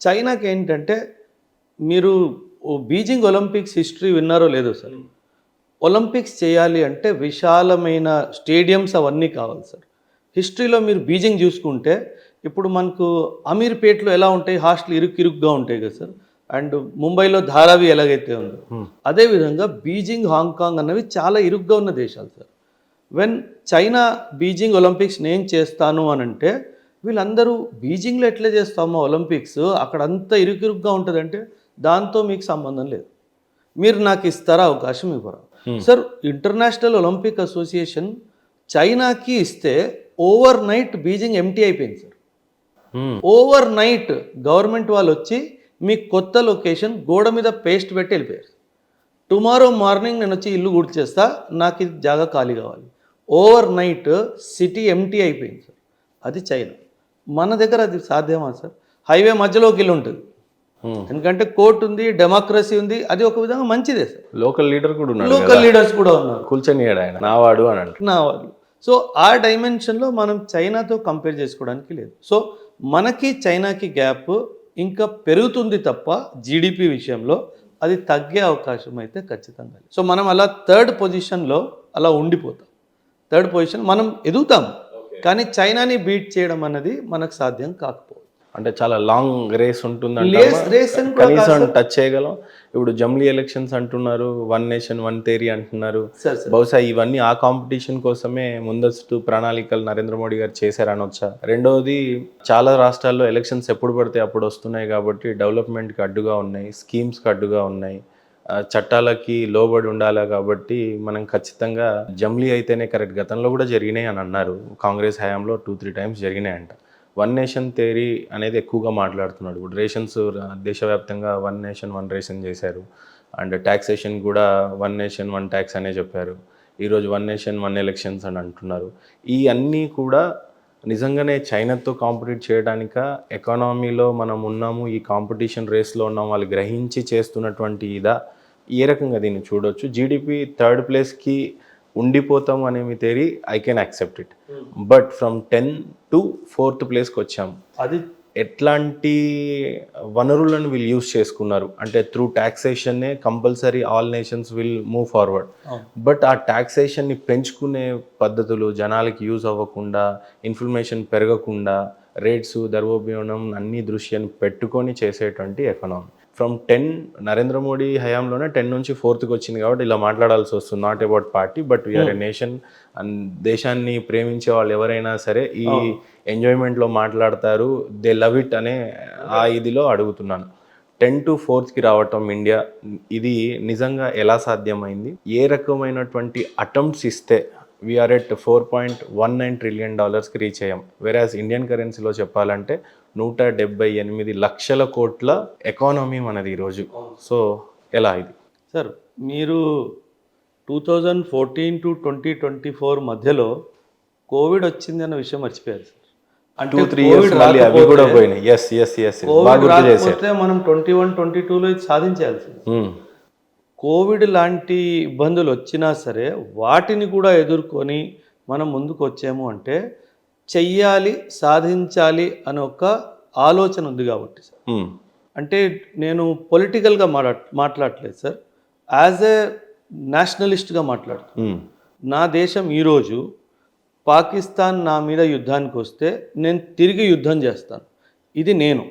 చైనాకి ఏంటంటే మీరు బీజింగ్ ఒలింపిక్స్ హిస్టరీ విన్నారో లేదో సార్. ఒలింపిక్స్ చేయాలి అంటే విశాలమైన స్టేడియంస్ అవన్నీ కావాలి సార్. హిస్టరీలో మీరు బీజింగ్ చూసుకుంటే ఇప్పుడు మనకు అమీర్పేట్లో ఎలా ఉంటాయి, హాస్టల్ ఇరుగ్గా ఉంటాయి కదా సార్. అండ్ ముంబైలో ధారావి ఎలాగైతే ఉందో అదేవిధంగా బీజింగ్, హాంకాంగ్ అన్నవి చాలా ఇరుగ్గా ఉన్న దేశాలు sir. When China Beijing Olympics నేను చేస్తాను అని అంటే వీళ్ళందరూ బీజింగ్లో ఎట్లా చేస్తామో ఒలింపిక్స్ అక్కడ అంతా ఇరుగ్గా ఉంటుందంటే దాంతో మీకు సంబంధం లేదు. మీరు నాకు ఇస్తారా అవకాశం ఇవ్వరా సార్. ఇంటర్నేషనల్ ఒలింపిక్ అసోసియేషన్ చైనాకి ఇస్తే ఓవర్ నైట్ బీజింగ్ ఎంటీ అయిపోయింది సార్. ఓవర్ నైట్ గవర్నమెంట్ వాళ్ళు వచ్చి మీకు కొత్త లొకేషన్ గోడ మీద పేస్ట్ పెట్టి వెళ్ళిపోయారు. టుమారో మార్నింగ్ నేను వచ్చి ఇల్లు గుర్చేస్తా, నాకు ఇది జాగా ఖాళీ కావాలి. ఓవర్ నైట్ సిటీ ఎంటీ అయిపోయింది సార్. అది చైనా. మన దగ్గర అది సాధ్యమా సార్? హైవే మధ్యలోకి ఇల్లు ఉంటుంది, ఎందుకంటే కోర్టు ఉంది, డెమోక్రసీ ఉంది. అది ఒక విధంగా మంచిదే సార్. లోకల్ లీడర్ కూడా ఉన్నారు, లోకల్ లీడర్స్ కూడా ఉన్నారు. కూల్చొనియాడు ఆయన, నావాడు అని అంటే నావాడు. సో ఆ డైమెన్షన్లో మనం చైనాతో కంపేర్ చేసుకోవడానికి లేదు. సో మనకి చైనాకి గ్యాప్ ఇంకా పెరుగుతుంది తప్ప జీడిపి విషయంలో అది తగ్గే అవకాశం అయితే ఖచ్చితంగా. సో మనం అలా థర్డ్ పొజిషన్లో అలా ఉండిపోతాం. థర్డ్ పొజిషన్ మనం ఎదుగుతాం, కానీ చైనాని బీట్ చేయడం అన్నది మనకు సాధ్యం కాకపోవచ్చు. అంటే చాలా లాంగ్ రేస్ ఉంటుంది, కనీసం టచ్ చేయగలం. ఇప్పుడు జమ్లీ ఎలక్షన్స్ అంటున్నారు, వన్ నేషన్ వన్ థియరీ అంటున్నారు. బహుశా ఇవన్నీ ఆ కాంపిటీషన్ కోసమే ముందస్తు ప్రణాళికలు నరేంద్ర మోడీ గారు చేశారనొచ్చా? రెండవది, చాలా రాష్ట్రాల్లో ఎలక్షన్స్ ఎప్పుడు పడితే అప్పుడు వస్తున్నాయి కాబట్టి డెవలప్మెంట్కి అడ్డుగా ఉన్నాయి, స్కీమ్స్కి అడ్డుగా ఉన్నాయి, చట్టాలకి లోబడి ఉండాలి. కాబట్టి మనం ఖచ్చితంగా జమ్లీ అయితేనే కరెక్ట్. గతంలో కూడా జరిగినాయి అని అన్నారు, కాంగ్రెస్ హయాంలో 2-3 టైమ్స్ జరిగినాయంట. వన్ నేషన్ థియరీ అనేది ఎక్కువగా మాట్లాడుతున్నాడు. ఇప్పుడు రేషన్స్ దేశవ్యాప్తంగా వన్ నేషన్ వన్ రేషన్ చేశారు. అండ్ ట్యాక్సేషన్ కూడా వన్ నేషన్ వన్ ట్యాక్స్ అనే చెప్పారు. ఈరోజు వన్ నేషన్ వన్ ఎలక్షన్స్ అని అంటున్నారు. ఈ అన్నీ కూడా నిజంగానే చైనాతో కాంపిటీట్ చేయడానిక, ఎకానమీలో మనం ఉన్నాము, ఈ కాంపిటీషన్ రేస్లో ఉన్నాం వాళ్ళు గ్రహించి చేస్తున్నటువంటి ఇదా? ఏ రకంగా దీన్ని చూడవచ్చు? జీడిపి థర్డ్ ప్లేస్కి ఉండిపోతాం అనే మీ theory I can accept it. But from 10 to 4th ప్లేస్కి వచ్చాము. అది ఎట్లాంటి వనరులను వీళ్ళు యూజ్ చేసుకున్నారు అంటే త్రూ ట్యాక్సేషన్నే compulsory all nations will move forward. But ఆ ట్యాక్సేషన్ని పెంచుకునే పద్ధతులు జనాలకి యూజ్ అవ్వకుండా, ఇన్ఫ్లమేషన్ పెరగకుండా, రేట్స్ ద్రవ్యోల్బణం అన్ని దృశ్యాన్ని పెట్టుకొని చేసేటువంటి ఎకనామీ. ఫ్రమ్ 10 నరేంద్ర మోడీ హయాంలోనే 10 నుంచి 4th వచ్చింది కాబట్టి ఇలా మాట్లాడాల్సి వస్తుంది. Not about party but we're a nation. And దేశాన్ని ప్రేమించే వాళ్ళు ఎవరైనా సరే ఈ ఎంజాయ్మెంట్లో మాట్లాడతారు, దే లవ్ ఇట్ అనే ఆ ఇదిలో అడుగుతున్నాను. 10 to 4th రావటం ఇండియా, ఇది నిజంగా ఎలా సాధ్యమైంది? ఏ రకమైనటువంటి అటెంప్ట్స్ ఇస్తే వీఆర్ ఎట్ $4.19 trillion రీచ్ అయ్యాం? వెరాజ్ ఇండియన్ కరెన్సీలో చెప్పాలంటే 178 లక్షల కోట్ల ఎకానమీ మనది ఈరోజు. సో ఎలా ఇది సార్? మీరు 2014 to 2024 మధ్యలో కోవిడ్ వచ్చింది అన్న విషయం మర్చిపోయారు సార్. అంటే 2-3 years మళ్ళీ అవి కూడా పోయినాయి. మనం 21-22లో ఇది సాధించాల్సింది. కోవిడ్ లాంటి ఇబ్బందులు వచ్చినా సరే వాటిని కూడా ఎదుర్కొని మనం ముందుకు వచ్చాము అంటే చెయ్యాలి, సాధించాలి అనే ఒక ఆలోచన ఉంది కాబట్టి సార్. అంటే నేను పొలిటికల్గా మాట్లాడలేదు సార్, యాజ్ ఏ నేషనలిస్ట్గా మాట్లాడుతున్నాను. నా దేశం ఈరోజు పాకిస్తాన్ నా మీద యుద్ధానికి వస్తే నేను తిరిగి యుద్ధం చేస్తాను. ఇది నేను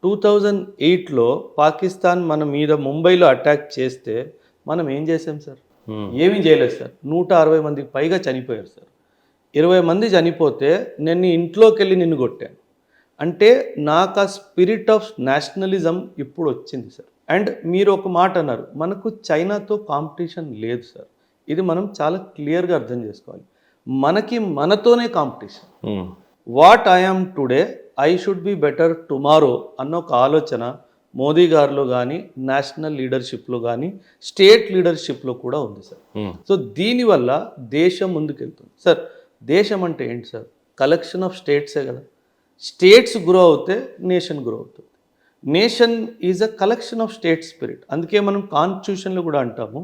2008లో పాకిస్తాన్ మన మీద ముంబైలో అటాక్ చేస్తే మనం ఏం చేసాం సార్? ఏమీ చేయలేదు సార్. 160 మందికి పైగా చనిపోయారు సార్. 20 మంది చనిపోతే నేను ఇంట్లోకి వెళ్ళి నిన్ను కొట్టాను. అంటే నాకు ఆ స్పిరిట్ ఆఫ్ నేషనలిజం ఇప్పుడు వచ్చింది సార్. అండ్ మీరు ఒక మాట అన్నారు, మనకు చైనాతో కాంపిటీషన్ లేదు సార్. ఇది మనం చాలా క్లియర్గా అర్థం చేసుకోవాలి. మనకి మనతోనే competition. What I'm today I should be better tomorrow అన్న ఒక ఆలోచన మోదీ గారిలో కానీ, నేషనల్ లీడర్షిప్లో కానీ, స్టేట్ లీడర్షిప్లో కూడా ఉంది సార్. సో దీనివల్ల దేశం ముందుకెళ్తుంది సార్. దేశం అంటే ఏంటి సార్? కలెక్షన్ ఆఫ్ స్టేట్సే కదా. స్టేట్స్ గ్రో అవుతే నేషన్ గ్రో అవుతుంది. Nation is a collection of state spirit. అందుకే మనం కాన్స్టిట్యూషన్లో కూడా అంటాము,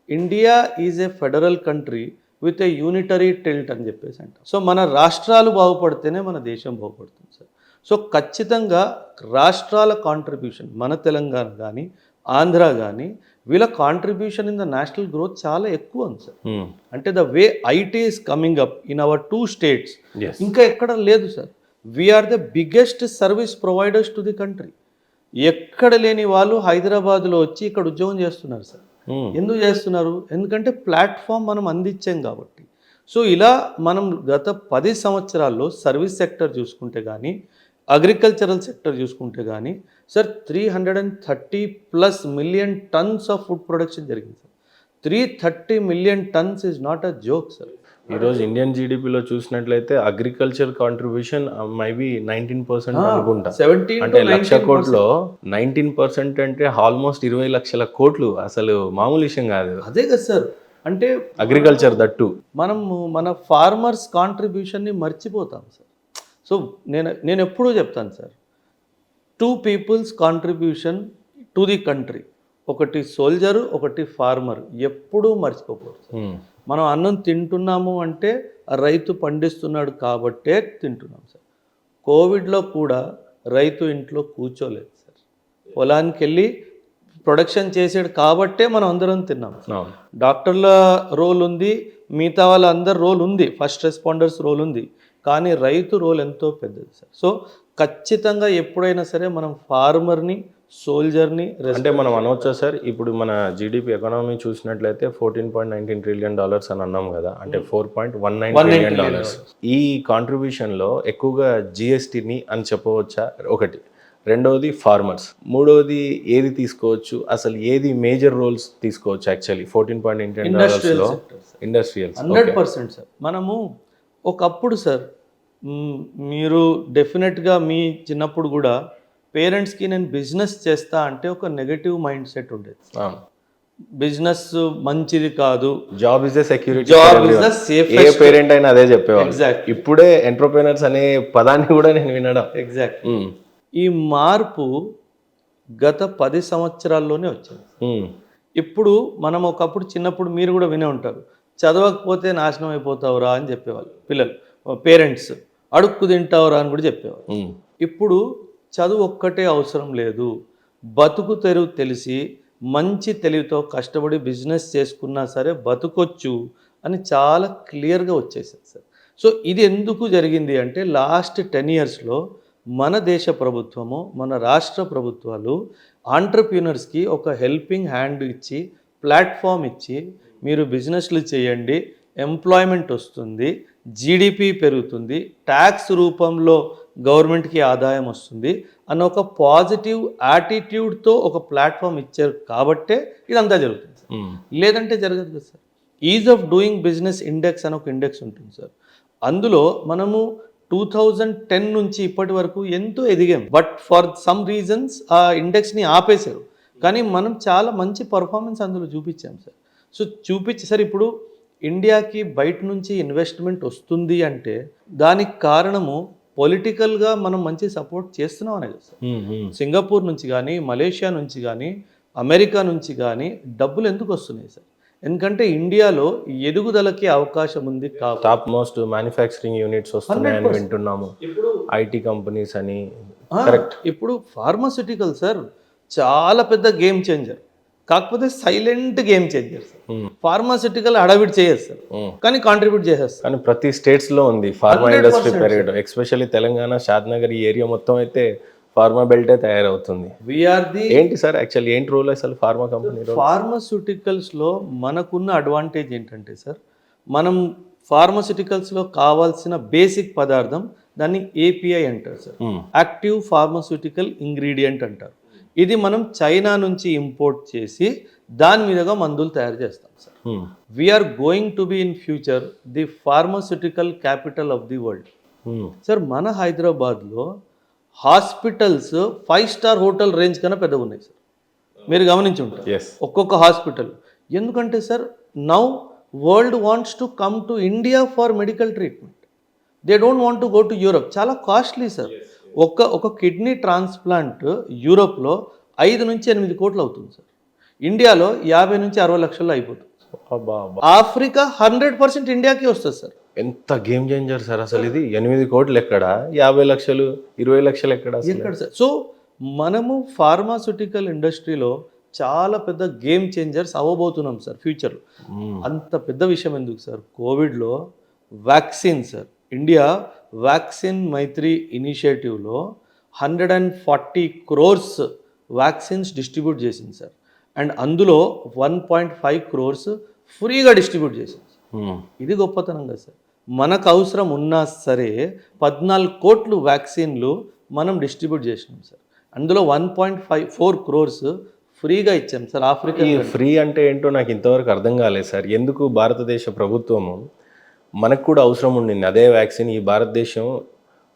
India is a federal country with a unitary tilt అని చెప్పేసి అంటాం. సో మన రాష్ట్రాలు బాగుపడితేనే మన దేశం బాగుపడుతుంది సార్. సో ఖచ్చితంగా రాష్ట్రాల కాంట్రిబ్యూషన్, మన తెలంగాణ కానీ ఆంధ్ర కానీ, వీళ్ళ contribution in the national growth చాలా ఎక్కువ ఉంది సార్. అంటే the way it is coming up in our 2 states ఇంకా ఎక్కడ లేదు sir. We're the biggest service providers to the country. ఎక్కడ లేని వాళ్ళు హైదరాబాద్లో వచ్చి ఇక్కడ ఉద్యోగం చేస్తున్నారు సార్. ఎందుకు చేస్తున్నారు? ఎందుకంటే ప్లాట్ఫామ్ మనం అందించాం కాబట్టి. సో ఇలా మనం గత 10 సంవత్సరాల్లో సర్వీస్ సెక్టర్ చూసుకుంటే కానీ, అగ్రికల్చరల్ సెక్టర్ చూసుకుంటే కానీ sir 330+ million tons of food production జరిగింది sir. 330 million tons is not a joke sir. ఈరోజు ఇండియన్ జీడిపిలో చూసినట్లయితే అగ్రికల్చర్ కాంట్రిబ్యూషన్ మైబీ 19% అనుకుంటా. 17 అంటే 1,00,000 కోట్లో 19% అంటే ఆల్మోస్ట్ 20 లక్షల కోట్లు. అసలు మామూలు విషయం కాదు. అదే కదా సార్. అంటే అగ్రికల్చర్ దట్టు మనం మన ఫార్మర్స్ కాంట్రిబ్యూషన్ని మర్చిపోతాం సార్. సో నేను ఎప్పుడూ చెప్తాను sir, 2 people's contribution to the country. ఒకటి సోల్జరు, ఒకటి ఫార్మర్. ఎప్పుడూ మర్చిపోకూడదు. మనం అన్నం తింటున్నాము అంటే ఆ రైతు పండిస్తున్నాడు కాబట్టే తింటున్నాం సార్. కోవిడ్లో కూడా రైతు ఇంట్లో కూర్చోలేదు సార్. పొలానికి వెళ్ళి ప్రొడక్షన్ చేసాడు కాబట్టే మనం అందరం తిన్నాం. డాక్టర్ల రోల్ ఉంది, మిగతా వాళ్ళందరి రోల్ ఉంది, ఫస్ట్ రెస్పాండర్స్ రోల్ ఉంది, కానీ రైతు రోల్ ఎంతో పెద్దది సార్. సో ఖచ్చితంగా ఎప్పుడైనా సరే మనం ఫార్మర్ని, సోల్జర్ని అంటే మనం అనవచ్చా సార్, ఇప్పుడు మన జీడిపి ఎకానమీ చూసినట్లయితే $14.19 trillion అని అన్నాం కదా, అంటే $4.19 trillion. ఈ కాంట్రిబ్యూషన్లో ఎక్కువగా జిఎస్టీని అని చెప్పవచ్చా? ఒకటి. రెండవది ఫార్మర్స్. మూడవది ఏది తీసుకోవచ్చు, అసలు ఏది మేజర్ రోల్స్ తీసుకోవచ్చు? Actually $14.19 industrials 100% sir. మనము ఒకప్పుడు సార్, మీరు డెఫినెట్గా మీ చిన్నప్పుడు కూడా పేరెంట్స్కి నేను బిజినెస్ చేస్తా అంటే ఒక నెగటివ్ మైండ్ సెట్ ఉండేది. బిజినెస్ మంచిది కాదు, job is the security, job is the safest. A parent అయినా అదే చెప్పేవాళ్ళు. ఎగ్జాక్ట్. ఇప్పుడే ఎంటర్‌ప్రెన్యూర్స్ అనే పదాన్ని కూడా నేను వినడం. ఎగ్జాక్ట్. ఈ మార్పు గత 10 సంవత్సరాల్లోనే వచ్చింది. ఇప్పుడు మనం ఒకప్పుడు చిన్నప్పుడు మీరు కూడా వినే ఉంటారు, చదవకపోతే నాశనం అయిపోతావురా అని చెప్పేవాళ్ళు పిల్లలు, పేరెంట్స్. అడుక్కు తింటావురా అని కూడా చెప్పేవాళ్ళు. ఇప్పుడు చదువు ఒక్కటే అవసరం లేదు, బతుకు తెరువు తెలిసి మంచి తెలివితో కష్టపడి బిజినెస్ చేసుకున్నా సరే బతుకొచ్చు అని చాలా క్లియర్గా వచ్చేసింది సార్. సో ఇది ఎందుకు జరిగింది అంటే లాస్ట్ 10 yearsలో మన దేశ ప్రభుత్వము, మన రాష్ట్ర ప్రభుత్వాలు ఆంటర్‌ప్రెన్యూర్స్కి ఒక హెల్పింగ్ హ్యాండ్ ఇచ్చి, ప్లాట్ఫామ్ ఇచ్చి, మీరు బిజినెస్లు చేయండి, ఎంప్లాయ్మెంట్ వస్తుంది, జీడిపి పెరుగుతుంది, ట్యాక్స్ రూపంలో గవర్నమెంట్కి ఆదాయం వస్తుంది అన్న ఒక పాజిటివ్ యాటిట్యూడ్తో ఒక ప్లాట్ఫామ్ ఇచ్చారు కాబట్టే ఇదంతా జరుగుతుంది సార్. లేదంటే జరగదు కదా sir. Is of doing business index అని ఒక ఇండెక్స్ ఉంటుంది సార్. అందులో మనము 2010 నుంచి ఇప్పటి వరకు ఎంతో ఎదిగాం. బట్ ఫర్ సమ్ రీజన్స్ ఆ ఇండెక్స్ని ఆపేశారు. కానీ మనం చాలా మంచి పర్ఫార్మెన్స్ అందులో చూపించాం సార్. సో సార్ ఇప్పుడు ఇండియాకి బయట నుంచి ఇన్వెస్ట్మెంట్ వస్తుంది అంటే దానికి కారణము పొలిటికల్గా మనం మంచి సపోర్ట్ చేస్తున్నాం అనే కదా సార్. సింగపూర్ నుంచి కానీ, మలేషియా నుంచి కానీ, అమెరికా నుంచి కానీ డబ్బులు ఎందుకు వస్తున్నాయి సార్? ఎందుకంటే ఇండియాలో ఎదుగుదలకి అవకాశం ఉంది. టాప్ మోస్ట్ మ్యానుఫ్యాక్చరింగ్ యూనిట్స్ వస్తున్నాయని వింటున్నాము, ఐటీ కంపెనీస్ అని. కరెక్ట్. ఇప్పుడు ఫార్మాస్యూటికల్ సార్ చాలా పెద్ద గేమ్ చేంజర్, కాకపోతే silent game changer sir. Pharmaceutical హడావిడి చేయదు సార్, కానీ కాంట్రిబ్యూట్ చేసేస్తారు. కానీ ప్రతి స్టేట్స్లో ఉంది ఫార్మా ఇండస్ట్రీ పెరగడం. ఎస్పెషల్లీ తెలంగాణ, షాద్నగర్ ఈ ఏరియా మొత్తం అయితే ఫార్మా బెల్టే తయారవుతుంది. ఏంటి సార్ యాక్చువల్లీ ఏంటి రోల్ అసలు ఫార్మా కంపెనీ? ఫార్మాస్యూటికల్స్లో మనకున్న అడ్వాంటేజ్ ఏంటంటే సార్, మనం ఫార్మాస్యూటికల్స్లో కావాల్సిన బేసిక్ పదార్థం దాన్ని ఏపీఐ అంటారు సార్, యాక్టివ్ ఫార్మాస్యూటికల్ ఇంగ్రీడియంట్ అంటారు. ఇది మనం చైనా నుంచి ఇంపోర్ట్ చేసి దాని మీదుగా మందులు తయారు చేస్తాం sir. We're going to be in future the pharmaceutical capital of the world sir. మన హైదరాబాద్లో హాస్పిటల్స్ 5-star హోటల్ రేంజ్ కన్నా పెద్దగా ఉన్నాయి సార్. మీరు గమనించి ఉంటారు ఒక్కొక్క హాస్పిటల్. ఎందుకంటే sir now world wants to come to India for medical treatment. They don't want to go to Europe. చాలా కాస్ట్లీ సార్. ఒక కిడ్నీ ట్రాన్స్ప్లాంట్ యూరోప్లో 5 నుంచి 8 కోట్లు అవుతుంది సార్. ఇండియాలో 50 నుంచి 60 లక్షల్లో అయిపోతుంది. ఆఫ్రికా 100% ఇండియాకి వస్తుంది సార్. ఎంత గేమ్ చేంజర్ సార్ అసలు ఇది. 8 కోట్లు ఎక్కడ, 50 లక్షలు 20 లక్షలు ఎక్కడ అసలు? ఎక్కడ సార్? సో మనము ఫార్మాస్యూటికల్ ఇండస్ట్రీలో చాలా పెద్ద గేమ్ చేంజర్స్ అవ్వబోతున్నాం సార్ ఫ్యూచర్లో. అంత పెద్ద విషయం ఎందుకు సార్? కోవిడ్లో వ్యాక్సిన్ సార్, ఇండియా వ్యాక్సిన్ మైత్రి ఇనిషియేటివ్లో 140 crores వ్యాక్సిన్స్ డిస్ట్రిబ్యూట్ చేసింది సార్. అండ్ అందులో 1.5 crores ఫ్రీగా డిస్ట్రిబ్యూట్ చేసింది. ఇది గొప్పతనం కదా సార్. మనకు అవసరం ఉన్నా సరే 14 కోట్లు వ్యాక్సిన్లు మనం డిస్ట్రిబ్యూట్ చేసినాం సార్. అందులో 1.4 crores ఫ్రీగా ఇచ్చాం సార్. ఆఫ్రికా ఈ ఫ్రీ అంటే ఏంటో నాకు ఇంతవరకు అర్థం కాలేదు సార్. ఎందుకు భారతదేశ ప్రభుత్వము, మనకు కూడా అవసరం ఉండింది అదే వ్యాక్సిన్. ఈ భారతదేశం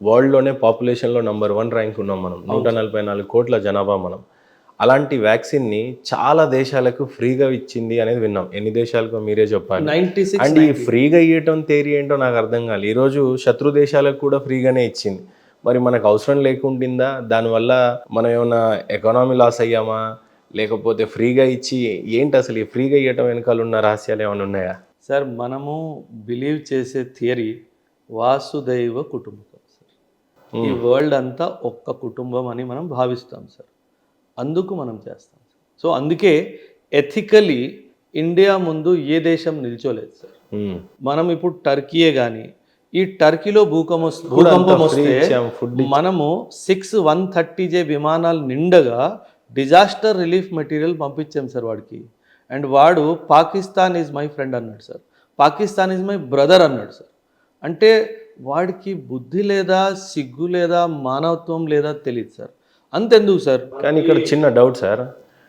వరల్డ్లోనే పాపులేషన్లో నెంబర్ 1 ర్యాంక్ ఉన్నాం మనం, 144 కోట్ల జనాభా మనం. అలాంటి వ్యాక్సిన్ని చాలా దేశాలకు ఫ్రీగా ఇచ్చింది అనేది విన్నాం. ఎన్ని దేశాలకు మీరే చెప్పాలి. 96 అండ్ ఈ ఫ్రీగా ఇవ్వటం థియరీ ఏంటో నాకు అర్థం కాలేదు. ఈరోజు శత్రు దేశాలకు కూడా ఫ్రీగానే ఇచ్చింది. మరి మనకు అవసరం లేకుండిందా? దానివల్ల మనం ఏమైనా ఎకానమీ లాస్ అయ్యామా, లేకపోతే ఫ్రీగా ఇచ్చి ఏంటి అసలు ఈ ఫ్రీగా ఇవ్వటం వెనకాల ఉన్న రహస్యాలు ఏమైనా ఉన్నాయా సార్? మనము బిలీవ్ చేసే థియరీ వాసుదైవ కుటుంబకం సార్. ఈ వరల్డ్ అంతా ఒక్క కుటుంబం అని మనం భావిస్తాం సార్. అందుకు మనం చేస్తాం సార్. సో అందుకే ఎథికలీ ఇండియా ముందు ఏ దేశం నిల్చోలేదు సార్. మనం ఇప్పుడు టర్కీయే కానీ, ఈ టర్కీలో భూకంపం వస్తే మనము 6 130J విమానాలు నిండగా డిజాస్టర్ రిలీఫ్ మెటీరియల్ పంపించాం సార్ వాడికి. అండ్ వాడు పాకిస్తాన్ ఈజ్ మై ఫ్రెండ్ అన్నాడు sir, Pakistan is my brother అన్నాడు సార్. అంటే వాడికి బుద్ధి లేదా, సిగ్గు లేదా, మానవత్వం లేదా తెలియదు సార్. అంతెందుకు సార్? కానీ ఇక్కడ చిన్న doubt sir,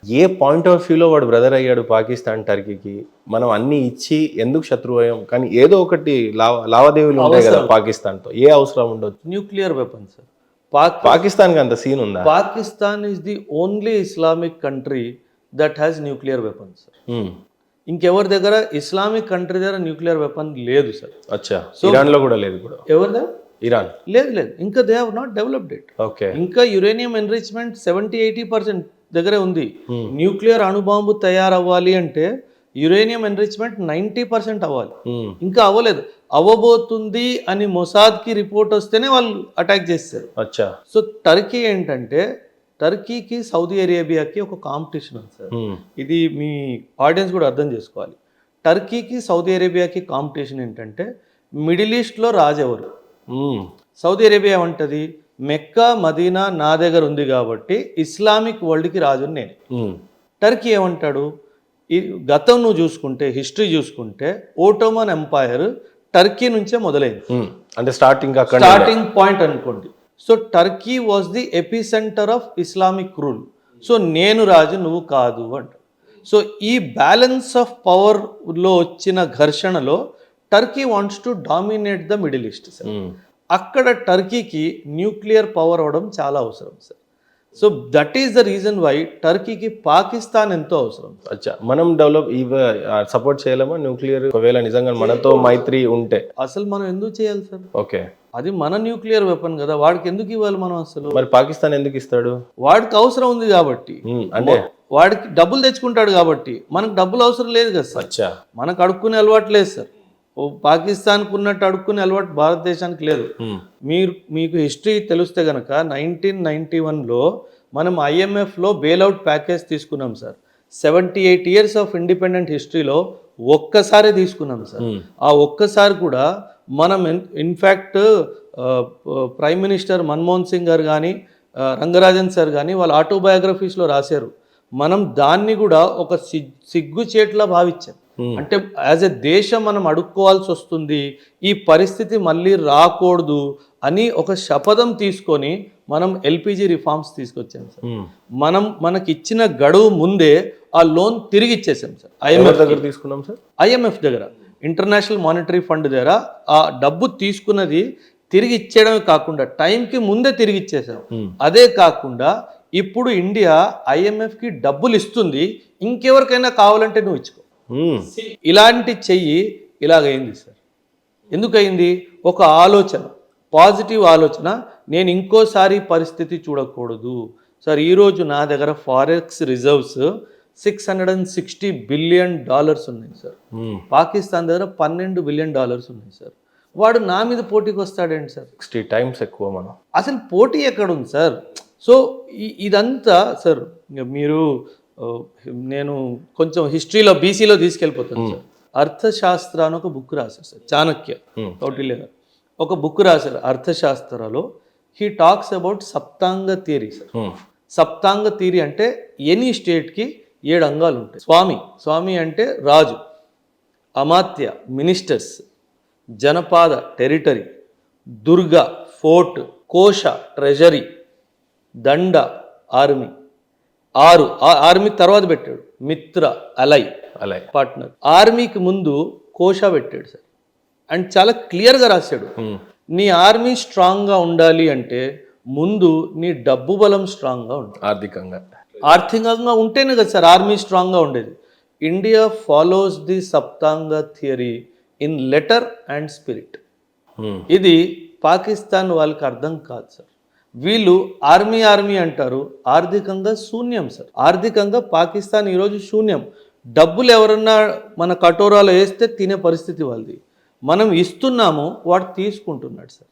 A point of వ్యూలో వాడు బ్రదర్ అయ్యాడు పాకిస్తాన్ టర్కీకి? మనం అన్ని ఇచ్చి ఎందుకు శత్రువు అయ్యాం? కానీ ఏదో ఒకటి లావాదేవీలు ఉంటాయి కదా పాకిస్తాన్తో. ఏ అవసరం ఉండొచ్చు? Nuclear weapon sir. పాకిస్తాన్కి అంత సీన్ ఉందా? Pakistan is the only Islamic country that has nuclear weapons sir. ఇంకెవరి దగ్గర ఇస్లామిక్ కంట్రీ దగ్గర న్యూక్లియర్ వెపన్ లేదు సార్. అచ్చా, ఇరాన్లో కూడా లేదు ఇప్పుడు. ఎవరి దగ్గర? ఇరాన్ లేదు. ఇంకా they have not developed it. Okay. ఇంకా యురేనియం ఎన్రిచ్మెంట్ 70-80% దగ్గరే ఉంది. న్యూక్లియర్ అణుబాంబు తయారవ్వాలి అంటే యురేనియం ఎన్రిచ్మెంట్ 90% అవ్వాలి. ఇంకా అవ్వలేదు. అవ్వబోతుంది అని మొసాద్కి రిపోర్ట్ వస్తేనే వాళ్ళు అటాక్ చేస్తారు. అచ్చా. సో టర్కీ ఏంటంటే, టర్కీకి సౌదీ అరేబియాకి ఒక కాంపిటీషన్ ఉంది సార్. ఇది మీ ఆడియన్స్ కూడా అర్థం చేసుకోవాలి. టర్కీకి సౌదీ అరేబియాకి కాంపిటీషన్ ఏంటంటే, మిడిల్ ఈస్ట్లో రాజు ఎవరు? సౌదీ అరేబియా ఉంటుంది, మెక్కా మదీనా నా దగ్గర ఉంది కాబట్టి ఇస్లామిక్ వరల్డ్కి రాజుని నేను. టర్కీ ఏమంటాడు? ఈ గతం నువ్వు చూసుకుంటే, హిస్టరీ చూసుకుంటే ఓటోమన్ ఎంపైర్ టర్కీ నుంచే మొదలైంది. అంటే స్టార్టింగ్ పాయింట్ అనుకోండి. So Turkey was the epicentre of Islamic rule. So నేను రాజు, నువ్వు కాదు అంట. సో ఈ బ్యాలెన్స్ ఆఫ్ పవర్లో వచ్చిన ఘర్షణలో Turkey wants to dominate the middle east sir. అక్కడ టర్కీకి న్యూక్లియర్ పవర్ అవడం చాలా అవసరం sir. So that is the reason why టర్కీకి పాకిస్తాన్ ఎంతో అవసరం. అచ్చా, మనం సపోర్ట్ చేయలేమా న్యూక్లియర్? ఒకవేళ నిజంగా మనతో మైత్రి ఉంటే అసలు మనం ఎందుకు చేయాలి సార్? ఓకే, అది మన న్యూక్లియర్ వెపన్ కదా, వాడికి ఎందుకు ఇవ్వాలి మనం? అసలు మరి పాకిస్తాన్ ఎందుకు ఇస్తాడు? వాడికి అవసరం ఉంది కాబట్టి, అంటే వాడికి డబ్బులు తెచ్చుకుంటాడు కాబట్టి. మనకు డబ్బులు అవసరం లేదు కదా సార్. అచ్చా, మనకు అడుక్కునే అలవాటు లేదు సార్. పాకిస్తాన్కు ఉన్నట్టు అడుక్కునే అలవాటు భారతదేశానికి లేదు. మీకు హిస్టరీ తెలిస్తే కనుక 1991లో మనం IMFలో బెయిల్అవుట్ ప్యాకేజ్ తీసుకున్నాం సార్. 78 years ఆఫ్ ఇండిపెండెంట్ హిస్టరీలో ఒక్కసారి తీసుకున్నాం సార్. ఆ ఒక్కసారి కూడా మనం in fact prime minister Manmohan Singh గారు కానీ, రంగరాజన్ సార్ కానీ వాళ్ళ ఆటోబయోగ్రఫీస్లో రాశారు. మనం దాన్ని కూడా ఒక సిగ్గుచేట్లా భావించాం. అంటే యాజ్ ఎ దేశం మనం అడుక్కోవాల్సి వస్తుంది, ఈ పరిస్థితి మళ్ళీ రాకూడదు అని ఒక శపథం తీసుకొని మనం LPG రిఫార్మ్స్ తీసుకొచ్చాం సార్. మనకి ఇచ్చిన గడువు ముందే ఆ లోన్ తిరిగి ఇచ్చేసాం సార్. IMF దగ్గర తీసుకున్నాం సార్. IMF దగ్గర, ఇంటర్నేషనల్ మానిటరీ ఫండ్ దగ్గర ఆ డబ్బు తీసుకున్నది తిరిగి ఇచ్చేయడమే కాకుండా టైంకి ముందే తిరిగి ఇచ్చేసాం. అదే కాకుండా ఇప్పుడు ఇండియా IMFకి డబ్బులు ఇస్తుంది, ఇంకెవరికైనా కావాలంటే నువ్వు ఇచ్చుకో. ఇలాంటి చెయ్యి ఇలాగైంది సార్. ఎందుకయింది? ఒక ఆలోచన, పాజిటివ్ ఆలోచన, నేను ఇంకోసారి పరిస్థితి చూడకూడదు సార్. ఈరోజు నా దగ్గర ఫారెక్స్ రిజర్వ్స్ $660 billion ఉన్నాయి సార్. పాకిస్తాన్ దగ్గర $12 billion ఉన్నాయి సార్. వాడు నా మీద పోటీకి వస్తాడేంటి సార్? 60 times ఎక్కువ మనం. అసలు పోటీ ఎక్కడుంది సార్? సో ఇదంతా సార్ మీరు నేను కొంచెం హిస్టరీలో బీసీలో తీసుకెళ్ళిపోతాను సార్. అర్థశాస్త్ర అని ఒక బుక్ రాశారు సార్, చాణక్య కౌటిల్య గారు ఒక బుక్ రాశారు అర్థశాస్త్రలో. He talks about Saptanga theory sir. Saptanga theory అంటే ఎనీ స్టేట్కి 7 అంగాలు ఉంటాయి. స్వామి అంటే రాజు, అమాత్య మినిస్టర్స్, జనపాద టెరిటరీ, దుర్గ ఫోర్ట్, కోశ ట్రెజరీ, దండ ఆర్మీ. ఆర్మీ తర్వాత పెట్టాడు మిత్ర అలై పార్ట్నర్. ఆర్మీకి ముందు కోశ పెట్టాడు సార్. అండ్ చాలా క్లియర్గా రాశాడు, నీ ఆర్మీ స్ట్రాంగ్గా ఉండాలి అంటే ముందు నీ డబ్బు బలం స్ట్రాంగ్గా ఉండాలి. ఆర్థికంగా ఉంటేనే కదా సార్ ఆర్మీ స్ట్రాంగ్గా ఉండేది. India follows the Saptanga theory in letter and spirit. ఇది పాకిస్తాన్ వాళ్ళకి అర్థం కాదు సార్. వీళ్ళు ఆర్మీ అంటారు, ఆర్థికంగా శూన్యం సార్. ఆర్థికంగా పాకిస్తాన్ ఈరోజు శూన్యం. డబ్బులు ఎవరన్నా మన కటోరాలో వేస్తే తినే పరిస్థితి వాళ్ళది. మనం ఇస్తున్నాము, వాడు తీసుకుంటున్నాడు సార్.